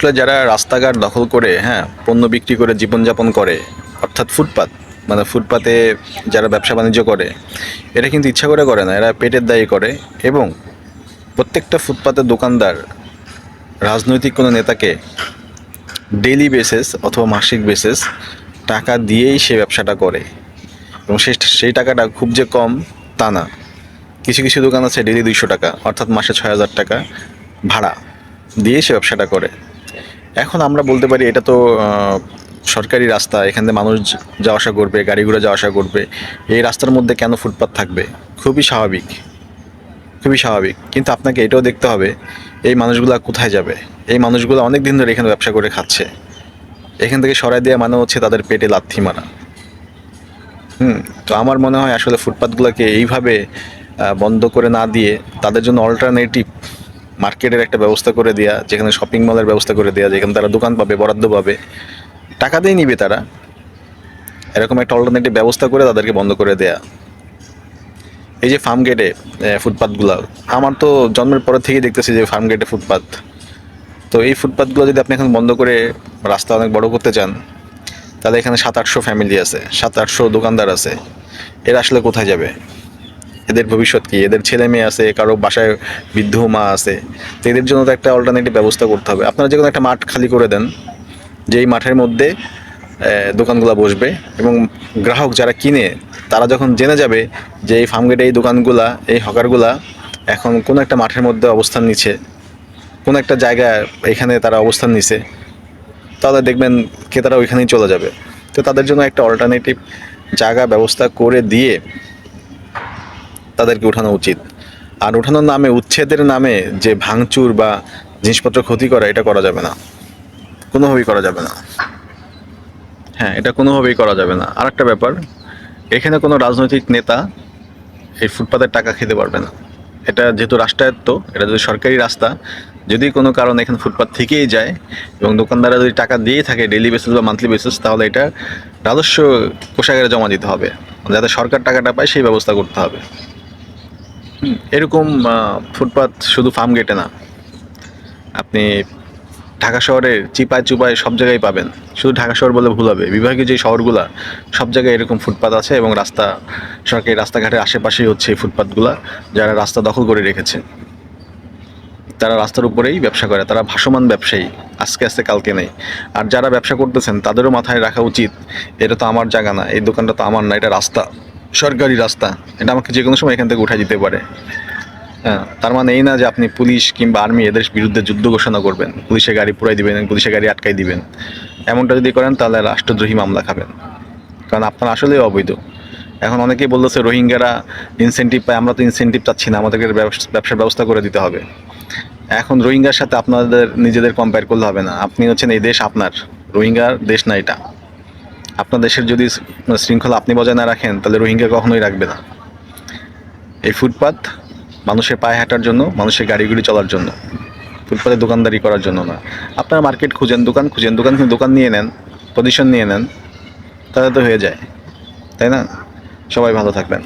আসলে যারা রাস্তাঘাট দখল করে পণ্য বিক্রি করে জীবনযাপন করে, অর্থাৎ ফুটপাত, মানে ফুটপাতে যারা ব্যবসা বাণিজ্য করে, এটা কিন্তু ইচ্ছা করে করে না, এরা পেটের দায়ে করে। এবং প্রত্যেকটা ফুটপাতের দোকানদার রাজনৈতিক কোনো নেতাকে ডেইলি বেসিস অথবা মাসিক বেসিস টাকা দিয়েই সে ব্যবসাটা করে। এবং সেই টাকাটা খুব যে কম তা না। কিছু কিছু দোকান আছে ডেইলি 200 টাকা, অর্থাৎ মাসে 6,000 টাকা ভাড়া দিয়ে সে ব্যবসাটা করে। এখন আমরা বলতে পারি এটা তো সরকারি রাস্তা, এখান থেকে মানুষ যাওয়া আসা করবে, গাড়ি ঘোড়া যাওয়া আসা করবে, এই রাস্তার মধ্যে কেন ফুটপাত থাকবে? খুবই স্বাভাবিক, খুবই স্বাভাবিক। কিন্তু আপনাকে এটাও দেখতে হবে এই মানুষগুলা কোথায় যাবে। এই মানুষগুলো অনেক দিন ধরে এখানে ব্যবসা করে খাচ্ছে, এখান থেকে সরাই দেওয়া মানে হচ্ছে তাদের পেটে লাথি মারা। তো আমার মনে হয় আসলে ফুটপাতগুলোকে এইভাবে বন্ধ করে না দিয়ে তাদের জন্য অল্টারনেটিভ মার্কেটের একটা ব্যবস্থা করে দেওয়া, যেখানে শপিং মলের ব্যবস্থা করে দেওয়া, যেখানে তারা দোকান পাবে, বরাদ্দ পাবে, টাকা দিয়ে নিবে তারা, এরকম একটা অল্টারনেটিভ ব্যবস্থা করে তাদেরকে বন্ধ করে দেয়া। এই যে ফার্ম গেটে ফুটপাতগুলো, আমার তো জন্মের পরে থেকেই দেখতেছি যে ফার্ম গেটে ফুটপাত। তো এই ফুটপাতগুলো যদি আপনি এখন বন্ধ করে রাস্তা অনেক বড় করতে চান, তাহলে এখানে 700-800 ফ্যামিলি আছে, 700-800 দোকানদার আছে, এরা আসলে কোথায় যাবে? এদের ভবিষ্যৎ কি? এদের ছেলে মেয়ে আছে, কারো বাসায় বৃদ্ধ মা আছে। তো এদের জন্য তো একটা অল্টারনেটিভ ব্যবস্থা করতে হবে। আপনারা যে কোনো একটা মাঠ খালি করে দেন, যেই মাঠের মধ্যে দোকানগুলো বসবে, এবং গ্রাহক যারা কিনে তারা যখন জেনে যাবে যে এই ফার্মগেটে এই দোকানগুলা, এই হকারগুলা এখন কোনো একটা মাঠের মধ্যে অবস্থান নিচ্ছে, কোনো একটা জায়গায় এখানে তারা অবস্থান নিছে, তাহলে দেখবেন ক্রেতারা ওইখানেই চলে যাবে। তো তাদের জন্য একটা অল্টারনেটিভ জায়গা ব্যবস্থা করে দিয়ে তাদেরকে উঠানো উচিত। আর উঠানোর নামে, উচ্ছেদের নামে যে ভাঙচুর বা জিনিসপত্র ক্ষতি করা, এটা করা যাবে না, কোনোভাবেই করা যাবে না। এটা কোনোভাবেই করা যাবে না। আর একটা ব্যাপার, এখানে কোনো রাজনৈতিক নেতা এই ফুটপাতের টাকা খেতে পারবে না। এটা যেহেতু রাষ্ট্রায়ত্ত, এটা যদি সরকারি রাস্তা, যদি কোনো কারণে এখানে ফুটপাত থেকেই যায় এবং দোকানদাররা যদি টাকা দিয়ে থাকে ডেইলি বেসিস বা মান্থলি বেসিস, তাহলে এটা রাজস্ব কোষাগারে জমা দিতে হবে, যাতে সরকার টাকাটা পায় সেই ব্যবস্থা করতে হবে। এরকম ফুটপাত শুধু ফার্ম গেটে না, আপনি ঢাকা শহরের চিপায় চুপায় সব জায়গায় পাবেন। শুধু ঢাকা শহর বলে ভুল হবে, বিভাগীয় যে শহরগুলা সব জায়গায় এরকম ফুটপাত আছে, এবং রাস্তা, সরকারি রাস্তাঘাটের আশেপাশেই হচ্ছে এই ফুটপাতগুলা। যারা রাস্তা দখল করে রেখেছে তারা রাস্তার উপরেই ব্যবসা করে, তারা ভাসমান ব্যবসায়ী, আজকে আজকে কালকে নেই। আর যারা ব্যবসা করতেছেন তাদেরও মাথায় রাখা উচিত, এটা তো আমার জায়গা না, এই দোকানটা তো আমার না, এটা রাস্তা, সরকারি রাস্তা, এটা আমাকে যে কোনো সময় এখান থেকে উঠাই দিতে পারে। তার মানে এই না যে আপনি পুলিশ কিংবা আর্মি এদের বিরুদ্ধে যুদ্ধ ঘোষণা করবেন, পুলিশের গাড়ি পুরাই দিবেন, পুলিশের গাড়ি আটকাই দিবেন। এমনটা যদি করেন তাহলে রাষ্ট্রদ্রোহী মামলা খাবেন, কারণ আপনার আসলেই অবৈধ। এখন অনেকেই বলতেছে রোহিঙ্গারা ইনসেন্টিভ পায়, আমরা তো ইনসেন্টিভ চাচ্ছি না, আমাদেরকে ব্যবসার ব্যবস্থা করে দিতে হবে। এখন রোহিঙ্গার সাথে আপনাদের নিজেদের কম্পেয়ার করলে হবে না। আপনি হচ্ছেন, এই দেশ আপনার, রোহিঙ্গার দেশ না এটা। আপনার দেশের যদি শৃঙ্খলা আপনি বজায় না রাখেন, তাহলে রোহিঙ্গা কখনোই রাখবে না। এই ফুটপাত মানুষের পায়ে হাঁটার জন্য, মানুষের গাড়িগুড়ি চলার জন্য, ফুটপাতে দোকানদারি করার জন্য না। আপনারা মার্কেট খুঁজেন, দোকান খুঁজেন, দোকান নিয়ে নেন, পজিশন নিয়ে নেন, তাহলে তো হয়ে যায়, তাই না? সবাই ভালো থাকবেন।